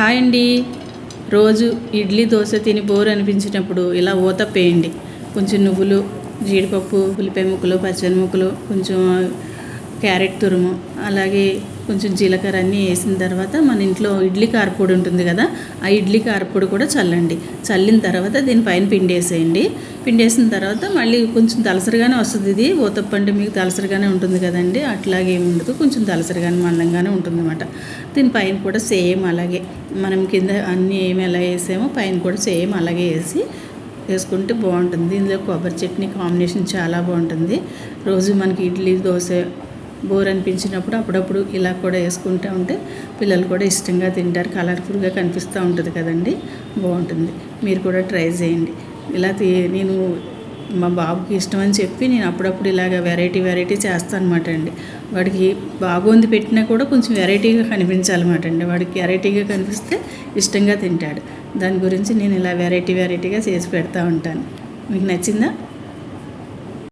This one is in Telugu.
హాయ్ అండి. రోజు ఇడ్లీ దోశ తిని బోర్ అనిపించినప్పుడు ఇలా ఊతప్పేయండి. కొంచెం నువ్వులు, జీడిపప్పు, ఉల్లిపాయ ముక్కలు, పచ్చని ముక్కలు, కొంచెం క్యారెట్ తురుము, అలాగే కొంచెం జీలకర్ర అన్నీ వేసిన తర్వాత మన ఇంట్లో ఇడ్లీ కారపొడి ఉంటుంది కదా, ఆ ఇడ్లీ కారపొడి కూడా చల్లండి. చల్లిన తర్వాత దీనిపైన పిండేసేయండి. పిండేసిన తర్వాత మళ్ళీ కొంచెం దలసరిగానే వస్తుంది. ఇది ఊతప్ప అంటే మీకు దలసరిగానే ఉంటుంది కదండి, అట్లాగే ఏమి ఉండదు, కొంచెం దలసరిగానే మందంగానే ఉంటుంది అన్నమాట. దీనిపైన కూడా సేమ్ అలాగే మనం కింద అన్నీ ఏమి ఎలా వేసామో పైన కూడా సేమ్ అలాగే వేసుకుంటే బాగుంటుంది. ఇందులో కొబ్బరి చట్నీ కాంబినేషన్ చాలా బాగుంటుంది. రోజు మనకి ఇడ్లీ దోశ బోర్ అనిపించినప్పుడు అప్పుడప్పుడు ఇలా కూడా వేసుకుంటూ ఉంటే పిల్లలు కూడా ఇష్టంగా తింటారు. కలర్ఫుల్గా కనిపిస్తూ ఉంటుంది కదండి, బాగుంటుంది. మీరు కూడా ట్రై చేయండి. ఇలా నేను మా బాబుకి ఇష్టం అని చెప్పి నేను అప్పుడప్పుడు ఇలాగ వెరైటీ చేస్తాను అనమాట అండి. వాడికి బాగుంది పెట్టినా కూడా కొంచెం వెరైటీగా కనిపించాలన్నమాట అండి. వాడికి వెరైటీగా కనిపిస్తే ఇష్టంగా తింటాడు. దాని గురించి నేను ఇలా వెరైటీగా చేసి పెడతా ఉంటాను. మీకు నచ్చిందా?